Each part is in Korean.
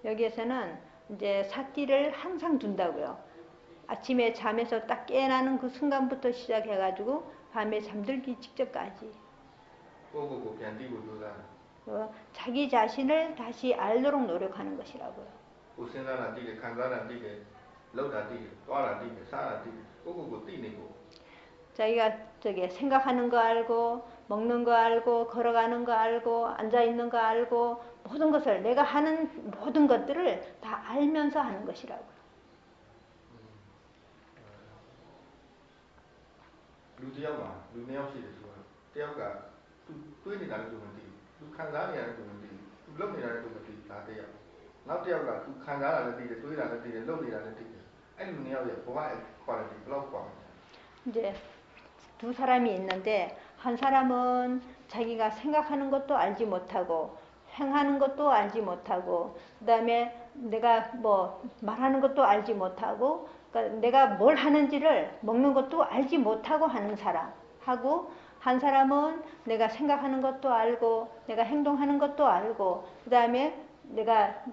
여기에서는 이제 삿띠를 항상 둔다고요. 아침에 잠에서 딱 깨어나는 그 순간부터 시작해가지고 밤에 잠들기 직전까지 자기 자신을 다시 알도록 노력하는 것이라고요. 자기가 생각하는 거 알고, 먹는 거 알고, 걸어가는 거 알고, 앉아있는 거 알고, 모든 것을 내가 하는 모든 것들을 다 알면서 하는 것이라고요. 이제 두 사람이 있는데 한 사람은 자기가 생각하는 것도 알지 못하고 행하는 것도 알지 못하고 그 다음에 내가 뭐 말하는 것도 알지 못하고 그러니까 내가 뭘 하는지를 먹는 것도 알지 못하고 하는 사람하고 한 사람은 내가 생각하는 것도 알고 내가 행동하는 것도 알고 그 다음에 내가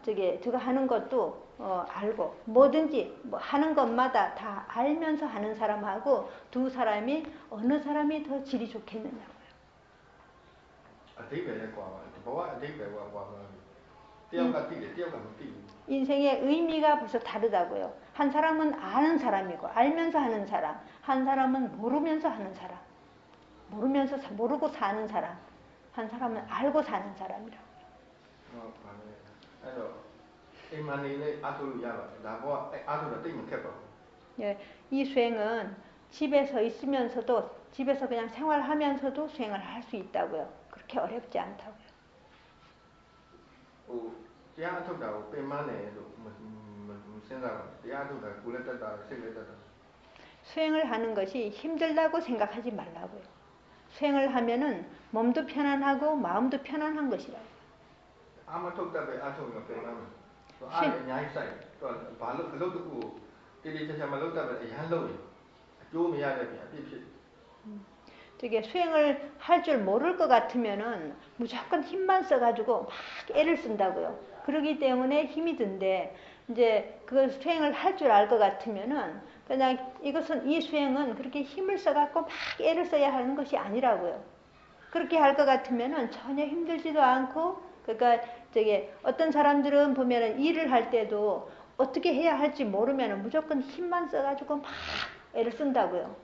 저거 하는 것도 알고 뭐든지 뭐 하는 것마다 다 알면서 하는 사람하고 두 사람이 어느 사람이 더 질이 좋겠느냐고요. 인생의 의미가 벌써 다르다고요. 한 사람은 아는 사람이고 알면서 하는 사람, 한 사람은 모르면서 하는 사람, 모르고 사는 사람, 한 사람은 알고 사는 사람이라고요. 예, 이 수행은 집에서 있으면서도 집에서 그냥 생활하면서도 수행을 할 수 있다고요. 그렇게 어렵지 않다고요. 수행을 하는 것이 힘들다고 생각하지 말라고요. 수행을 하면은 몸도 편안하고 마음도 편안한 것이라고요. 저게 수행을 할 줄 모를 것 같으면은 무조건 힘만 써가지고 막 애를 쓴다고요. 그러기 때문에 힘이 든데 이제 그 수행을 할 줄 알 것 같으면은 그냥 이 수행은 그렇게 힘을 써갖고 막 애를 써야 하는 것이 아니라고요. 그렇게 할 것 같으면은 전혀 힘들지도 않고 그러니까 어떤 사람들은 보면은 일을 할 때도 어떻게 해야 할지 모르면은 무조건 힘만 써가지고 막 애를 쓴다고요.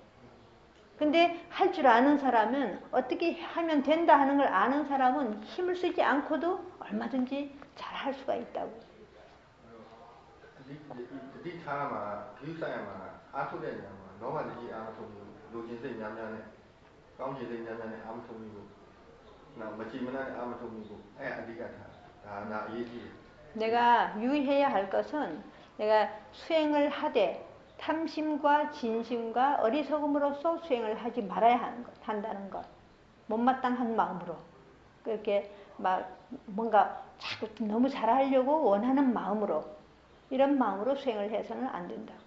근데 할 줄 아는 사람은 어떻게 하면 된다 하는 걸 아는 사람은 힘을 쓰지 않고도 얼마든지 잘 할 수가 있다고. 내가 유의해야 할 것은 내가 수행을 하되 탐심과 진심과 어리석음으로써 수행을 하지 말아야 한다는 것. 못마땅한 마음으로 그렇게 막 뭔가 자꾸 너무 잘하려고 원하는 마음으로 이런 마음으로 수행을 해서는 안 된다고.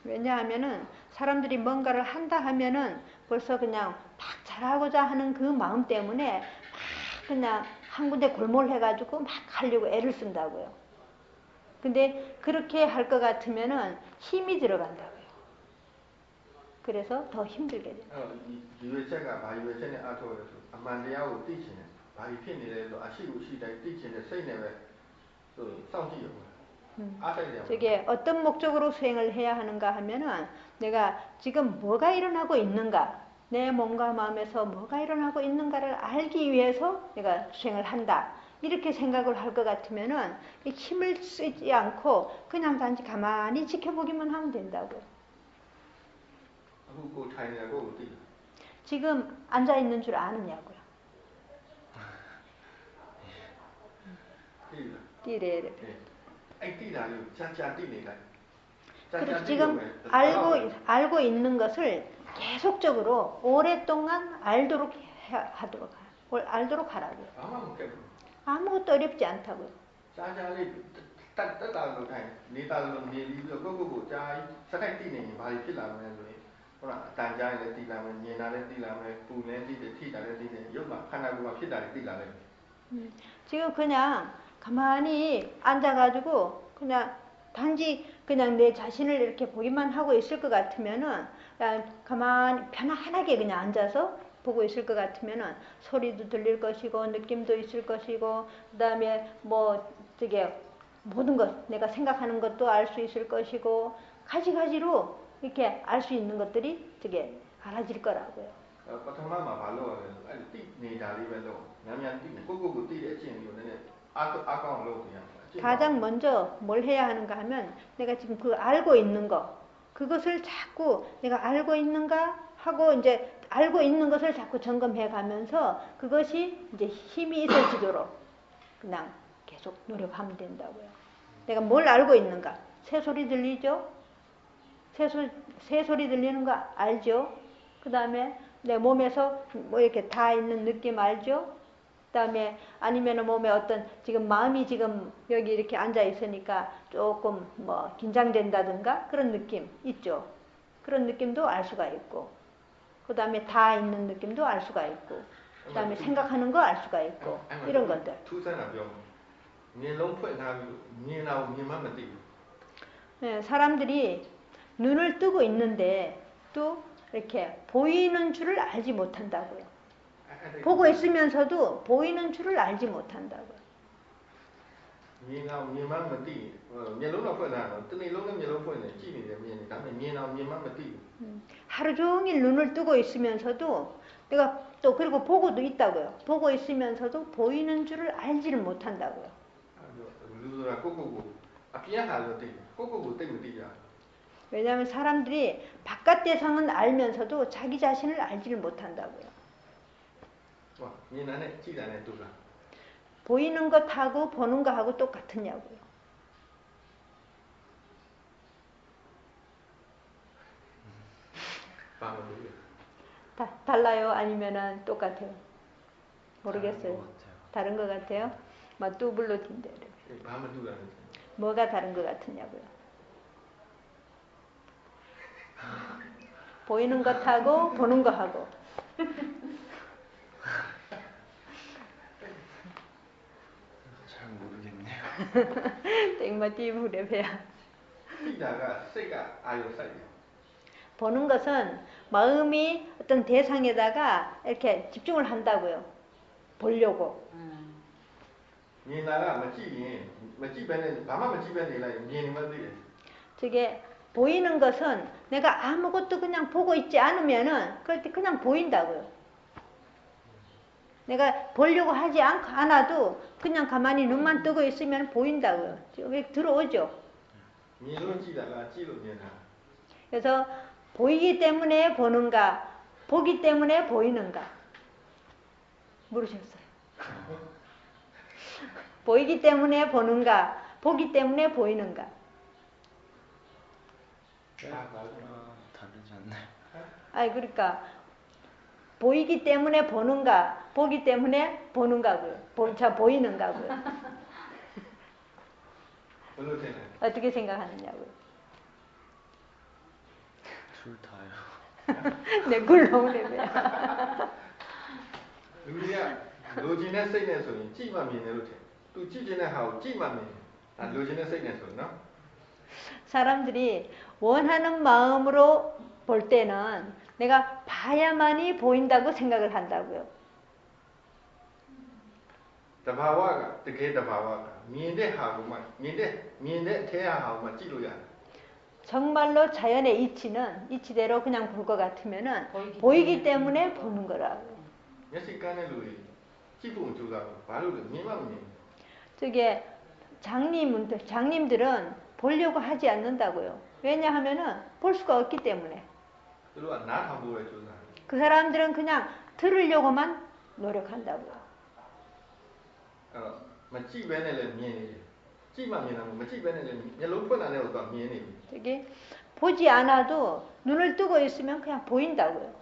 왜냐하면은 사람들이 뭔가를 한다 하면은 벌써 그냥 막 잘하고자 하는 그 마음 때문에 막 그냥 한 군데 골몰해가지고 막 하려고 애를 쓴다고요. 근데 그렇게 할 것 같으면은 힘이 들어간다고요. 그래서 더 힘들게 돼요. 저게 어떤 목적으로 수행을 해야 하는가 하면은 내가 지금 뭐가 일어나고 있는가 내 몸과 마음에서 뭐가 일어나고 있는가를 알기 위해서 내가 수행을 한다. 이렇게 생각을 할 것 같으면은 힘을 쓰지 않고 그냥 단지 가만히 지켜보기만 하면 된다고요. 지금 앉아있는 줄 아느냐고요. 띠래. 그리고 지금 알고 있는 것을 계속적으로 오랫동안 알도록 하도록 뭘 알도록 하라고요. 아마 못 깨고. 아무것도 어렵지 않다고요. 짜잘이 따따로 다 네다로 네리로 고고고 짜 사카이 띠네 말이 필라면 뭐라 단자에 띠라면 니나에 띠라면 부네 띠데 티다에 띠데 요마 하나고가 필다에 띠라래. 지금 그냥 가만히 앉아가지고 그냥 단지 그냥 내 자신을 이렇게 보기만 하고 있을 것 같으면은 그냥 가만히 편안하게 그냥 앉아서 보고 있을 것 같으면은 소리도 들릴 것이고 느낌도 있을 것이고 그다음에 뭐 저게 모든 것 내가 생각하는 것도 알 수 있을 것이고 가지가지로 이렇게 알 수 있는 것들이 저게 알아질 거라고요. 버터마마 발로 아니 띠 네다리벨로 냠냠 띠 고고고 띠의 찐이요네 아까운로 그냥. 가장 먼저 뭘 해야 하는가 하면 내가 지금 그 알고 있는 거 그것을 자꾸 내가 알고 있는가 하고 이제 알고 있는 것을 자꾸 점검해 가면서 그것이 이제 힘이 있어지도록 그냥 계속 노력하면 된다고요. 내가 뭘 알고 있는가? 새소리 들리죠? 새소리 들리는 거 알죠? 그 다음에 내 몸에서 뭐 이렇게 닿아 있는 느낌 알죠? 그다음에 아니면 몸에 어떤 지금 마음이 지금 여기 이렇게 앉아 있으니까 조금 뭐 긴장된다든가 그런 느낌 있죠. 그런 느낌도 알 수가 있고, 그다음에 다 있는 느낌도 알 수가 있고, 그다음에 생각하는 거 알 수가 있고 이런 것들. 네, 사람들이 눈을 뜨고 있는데 또 이렇게 보이는 줄을 알지 못한다고요. 보고 있으면서도 보이는 줄을 알지 못한다고요. 하루 종일 눈을 뜨고 있으면서도 내가 또 그리고 보고도 있다고요. 보고 있으면서도 보이는 줄을 알지를 못한다고요. 왜냐하면 사람들이 바깥 대상은 알면서도 자기 자신을 알지를 못한다고요. 보이는 것하고 보는 것하고 똑같으냐고요. 달라요? 아니면은 똑같아요? 모르겠어요. 다른 것 같아요? 막 뚜블로 틴데. 뭐가 다른 것 같으냐고요? 보이는 것하고 보는 것하고. 잘 모르겠네요. 땡마띠 무렵이야. 보는 것은 마음이 어떤 대상에다가 이렇게 집중을 한다고요. 보려고. 저게 보이는 것은 내가 아무것도 그냥 보고 있지 않으면은 그럴 때 그냥 보인다고요. 내가 보려고 하지 않아도 그냥 가만히 눈만 뜨고 있으면 보인다고요. 여기 들어오죠? 그래서 보이기 때문에 보는가, 보기 때문에 보이는가? 모르셨어요? 보이기 때문에 보는가, 보기 때문에 보이는가? 다르지 않나요? 그러니까 보이기 때문에 보는가, 보기 때문에 보는가고요. 보이는가고요. 어떻게 생각하느냐고요? 둘 다요. 네, 굴러오네요. 우리가 로진의 세이네 소리 찌만 미네로 돼. 또 찌지네 하고 찌만 미네. 아 로진의 세이네 소리 나? 사람들이 원하는 마음으로 볼 때는 내가 봐야만이 보인다고 생각을 한다고요. 다바와가 되게 다바와가 미인데 하고만 미인데 태야하고만 찌로야. 정말로 자연의 이치는 이치대로 그냥 볼 것 같으면은 보이기 때문에 보는 거라고. 저게 장님들은 보려고 하지 않는다고요. 왜냐하면은 볼 수가 없기 때문에. 그 사람들은 그냥 들으려고만 노력한다고요. 저게 보지 않아도 눈을 뜨고 있으면 그냥 보인다고요.